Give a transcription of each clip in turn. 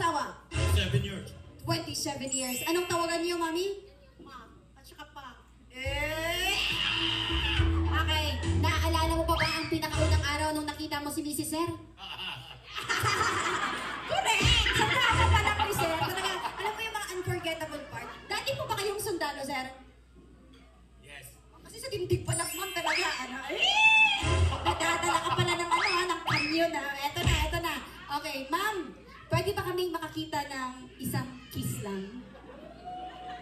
mag-asawa? 7 years. 27 years. Anong tawagan niyo, mami? Ma, at saka pa. Okay. Naaalala mo pa ba ang pinakaunang araw nung nakita mo si Mrs. Sir? Correct! Sundalo pa lang ni Sir. Talaga, alam mo yung mga unforgettable part. Dati po ba kayong sundalo, Sir? Yes. Kasi sa dibdib pa lang man talaga, ano? Nadadala ka pala ng ano, ng kanyo na. Eto na. Okay, ma'am. Pwede ba kaming makakita ng isang kiss lang?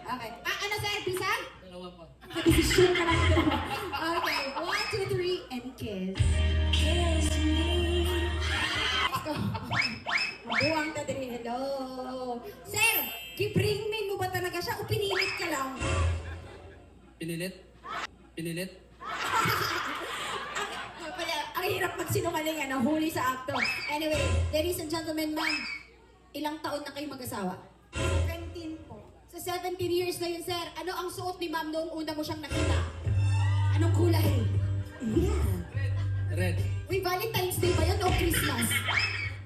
Okay. Ano, Sir? Bisa? Dalawa pa. Desisyon ka lang ito. Okay. 1, 2, 3, and kiss. Kiss me. Let's go. Mabuhang ka din. Hello. Sir, gibring me mo ba talaga siya o pinilit ka lang? Pinilit? Ang hirap magsinungaling, huli sa akto. Anyway, ladies and gentlemen, ma'am, ilang taon na kayo mag-asawa? 17 po. Sa 17 years na yun, sir, ano ang suot ni ma'am noong una mo siyang nakita? Anong kulay? Yeah. Red. Uy, Valentine's Day ba yun o Christmas?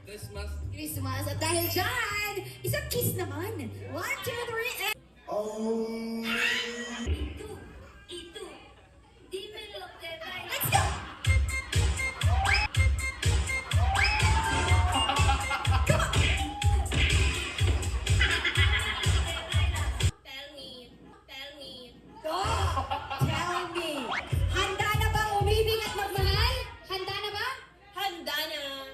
Christmas. Christmas. At dahil dyan, isang kiss naman. 1, 2, 3, and... Ito, dímelo que baila. Let's go! Tell me. Go! Tell me. Handa na ba umibig at magmahal? Handa na ba? Handa na.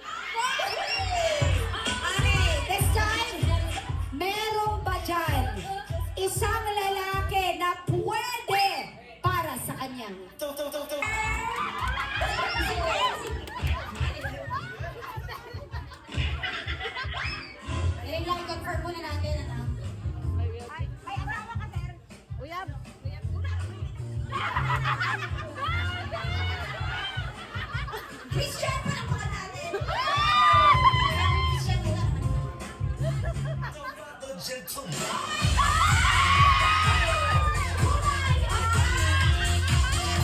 Okay, this time, meron ba dyan isang lalaki na pwede para sa kanyang? Ngayon lang i-confirm muna natin, ano? Ay, asawa ka, sir. Uyab. Christian pa lang mga natin! Christian muna.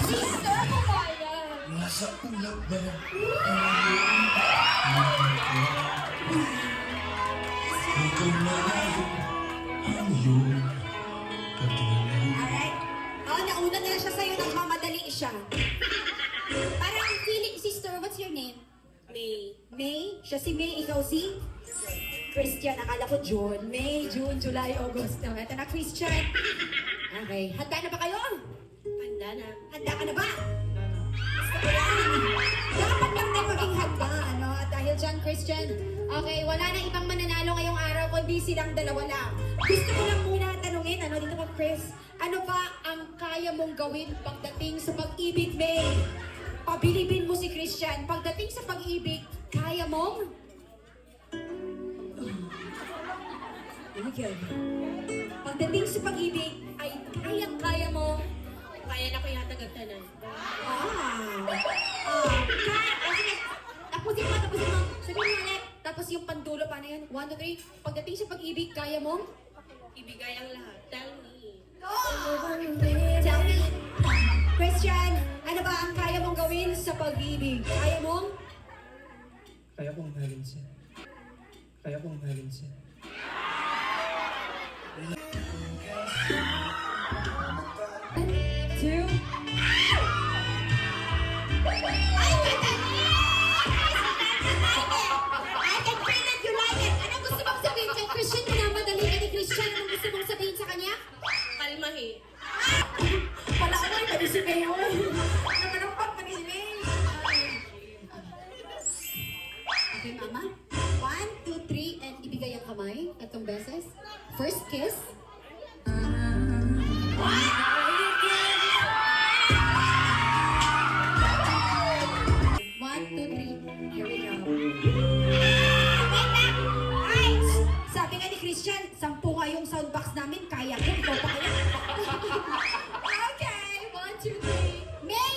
Sister, kumayan! Nasa ulap ba? Hanggang malayo ang iyong pagdalaw. Alright. Nauna na siya sa'yo nang mamadali siya. Parang feeling, sister, what's your name? May. May? Siya si May, ikaw si? Christian, akala ko June. May, June, July, August. No, ito na, Christian. Okay, handa na ba kayo? Handa na. Handa ka na ba? Dapat lang na maging handa, ano? At dahil dyan, Christian, okay, wala na ibang mananalo ngayong araw, kundi silang dalawa lang. Gusto ko lang muna tanungin, ano, dito ka, Chris, ano ba ang kaya mong gawin pagdating sa pag-ibig, May? Pabilibin mo si Christian, pagdating sa pag-ibig, kaya mong? Okay. Pagdating sa pag-ibig, ay kaya mo. Kaya na ko yata gagtanan. Tapusin mo. Sabihin mo ulit. Tapos yung pandulo, paano yun? 1, 2, 3. Pagdating sa pag-ibig, kaya mo? Ibigay ang lahat. Tell me. Tell me. Christian, ano ba ang kaya mong gawin sa pag-ibig? Kaya mong? Kaya kong mahalin siya. Two. I can feel it, you like it. Anong gusto mong sabihin kay Christian? Minamadali ka ni Christian. Anong gusto mong sabihin sa kanya? Kalmahi. Wala ko na, pwede si May. Naman ang pag, pwede si May. Okay, mama. 1, 2, 3, and ibigay ang kamay. Itong beses. First kiss. One, two, three. Here we go. Wait lang! Ay! Sabi nga ni Christian, 10 nga yung soundbox namin. Kaya ko, ikaw pa kaya. Okay, 1, 2, 3. May!